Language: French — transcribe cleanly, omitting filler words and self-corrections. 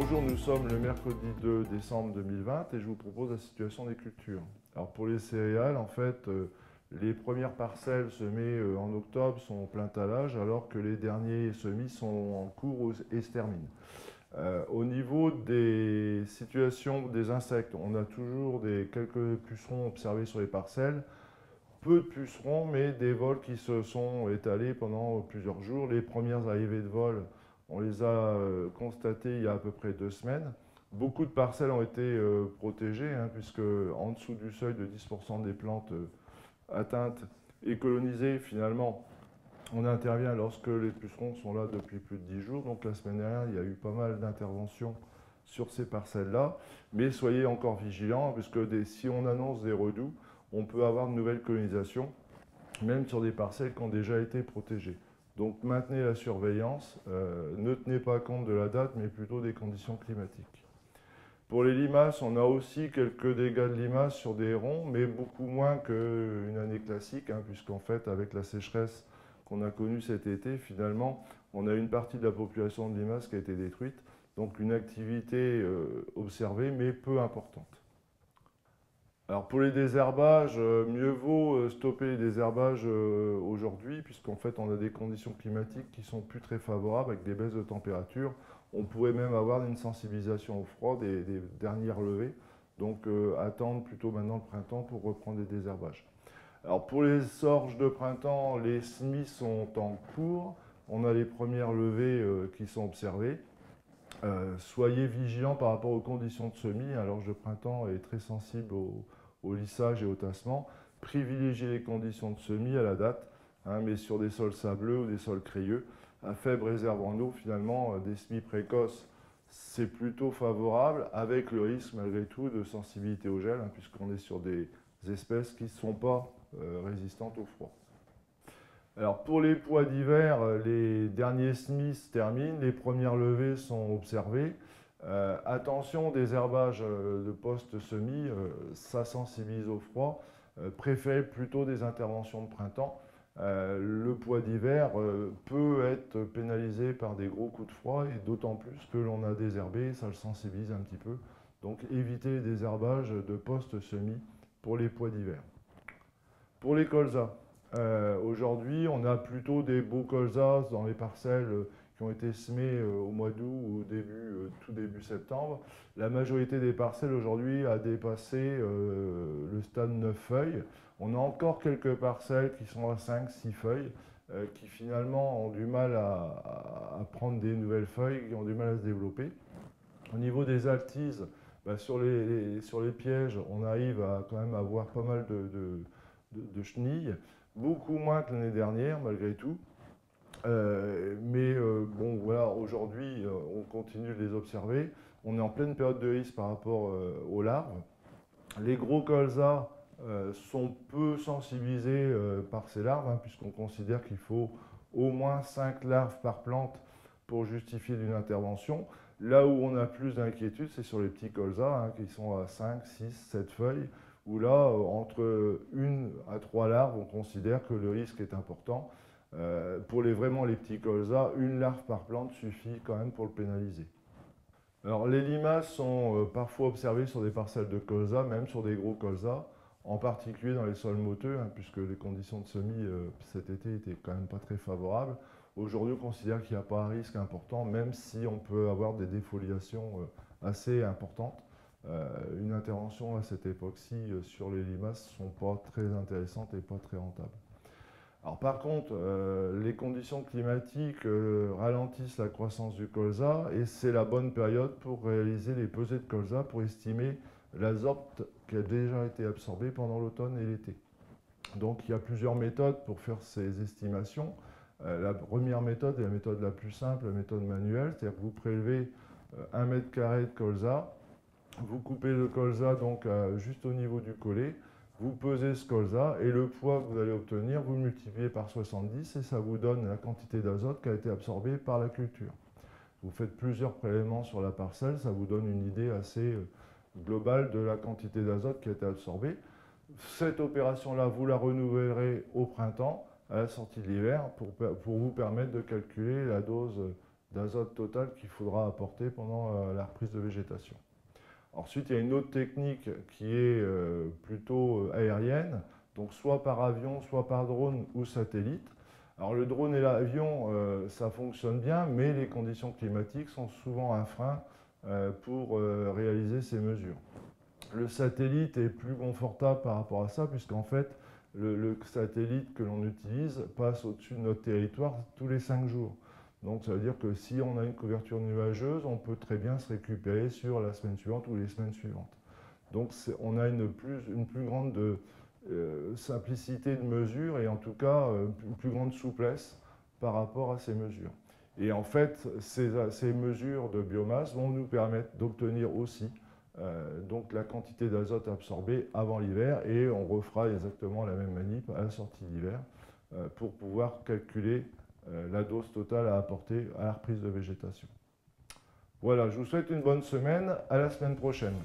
Bonjour, nous sommes le mercredi 2 décembre 2020 et je vous propose la situation des cultures. Alors pour les céréales, en fait, les premières parcelles semées en octobre sont en plein talage alors que les derniers semis sont en cours et se terminent. Au niveau des situations des insectes, on a toujours quelques pucerons observés sur les parcelles. Peu de pucerons, mais des vols qui se sont étalés pendant plusieurs jours. Les premières arrivées de vols, on les a constatées il y a à peu près 2 semaines. Beaucoup de parcelles ont été protégées, puisque en dessous du seuil de 10% des plantes atteintes et colonisées, finalement, on intervient lorsque les pucerons sont là depuis plus de 10 jours. Donc la semaine dernière, il y a eu pas mal d'interventions sur ces parcelles-là. Mais soyez encore vigilants, puisque si on annonce des redoux, on peut avoir de nouvelles colonisations, même sur des parcelles qui ont déjà été protégées. Donc maintenez la surveillance, ne tenez pas compte de la date, mais plutôt des conditions climatiques. Pour les limaces, on a aussi quelques dégâts de limaces sur des hérons, mais beaucoup moins qu'une année classique, puisqu'en fait, avec la sécheresse qu'on a connue cet été, finalement, on a une partie de la population de limaces qui a été détruite, donc une activité observée, mais peu importante. Alors pour les désherbages, mieux vaut stopper les désherbages aujourd'hui, puisqu'en fait on a des conditions climatiques qui sont plus très favorables avec des baisses de température. On pourrait même avoir une sensibilisation au froid des dernières levées, donc attendre plutôt maintenant le printemps pour reprendre les désherbages. Alors pour les sorges de printemps, les semis sont en cours. On a les premières levées qui sont observées. Soyez vigilants par rapport aux conditions de semis. L'orge de printemps est très sensible au lissage et au tassement. Privilégiez les conditions de semis à la date, mais sur des sols sableux ou des sols crayeux. À faible réserve en eau, finalement, des semis précoces, c'est plutôt favorable, avec le risque malgré tout de sensibilité au gel, puisqu'on est sur des espèces qui ne sont pas résistantes au froid. Alors pour les pois d'hiver, les derniers semis se terminent, les premières levées sont observées. Attention, désherbage de post-semis, ça sensibilise au froid. Préférez plutôt des interventions de printemps. Le pois d'hiver peut être pénalisé par des gros coups de froid et d'autant plus que l'on a désherbé, ça le sensibilise un petit peu. Donc évitez les désherbages de post-semis pour les pois d'hiver. Pour les colzas, aujourd'hui, on a plutôt des beaux colzas dans les parcelles qui ont été semées au mois d'août ou tout début septembre. La majorité des parcelles aujourd'hui a dépassé le stade 9 feuilles. On a encore quelques parcelles qui sont à 5-6 feuilles, qui finalement ont du mal à prendre des nouvelles feuilles, qui ont du mal à se développer. Au niveau des altises, sur les pièges, on arrive à quand même avoir pas mal de chenilles, beaucoup moins que l'année dernière malgré tout. Bon, voilà, aujourd'hui, on continue de les observer. On est en pleine période de risque par rapport aux larves. Les gros colzas sont peu sensibilisés par ces larves, puisqu'on considère qu'il faut au moins 5 larves par plante pour justifier d'une intervention. Là où on a plus d'inquiétude, c'est sur les petits colzas, qui sont à 5, 6, 7 feuilles, où là, entre 1 à 3 larves, on considère que le risque est important. Pour vraiment les petits colzas, une larve par plante suffit quand même pour le pénaliser. Alors les limaces sont parfois observées sur des parcelles de colza, même sur des gros colzas, en particulier dans les sols motteux, puisque les conditions de semis cet été étaient quand même pas très favorables. Aujourd'hui, on considère qu'il n'y a pas un risque important, même si on peut avoir des défoliations assez importantes. Une intervention à cette époque-ci sur les limaces ne sont pas très intéressantes et pas très rentables. Alors par contre, les conditions climatiques ralentissent la croissance du colza et c'est la bonne période pour réaliser les pesées de colza pour estimer l'azote qui a déjà été absorbé pendant l'automne et l'été. Donc il y a plusieurs méthodes pour faire ces estimations. La première méthode est la méthode la plus simple, la méthode manuelle, c'est-à-dire que vous prélevez 1 mètre carré de colza, vous coupez le colza donc juste au niveau du collet, vous pesez ce colza et le poids que vous allez obtenir, vous le multipliez par 70 et ça vous donne la quantité d'azote qui a été absorbée par la culture. Vous faites plusieurs prélèvements sur la parcelle, ça vous donne une idée assez globale de la quantité d'azote qui a été absorbée. Cette opération-là, vous la renouvellerez au printemps, à la sortie de l'hiver, pour vous permettre de calculer la dose d'azote total qu'il faudra apporter pendant la reprise de végétation. Ensuite, il y a une autre technique qui est plutôt aérienne, donc soit par avion, soit par drone ou satellite. Alors le drone et l'avion, ça fonctionne bien, mais les conditions climatiques sont souvent un frein pour réaliser ces mesures. Le satellite est plus confortable par rapport à ça, puisqu'en fait, le satellite que l'on utilise passe au-dessus de notre territoire tous les 5 jours. Donc ça veut dire que si on a une couverture nuageuse, on peut très bien se récupérer sur la semaine suivante ou les semaines suivantes. Donc on a une plus grande simplicité de mesure et en tout cas une plus grande souplesse par rapport à ces mesures. Et en fait, ces mesures de biomasse vont nous permettre d'obtenir aussi donc la quantité d'azote absorbée avant l'hiver, et on refera exactement la même manip à la sortie d'hiver pour pouvoir calculer la dose totale à apporter à la reprise de végétation. Voilà, je vous souhaite une bonne semaine, à la semaine prochaine.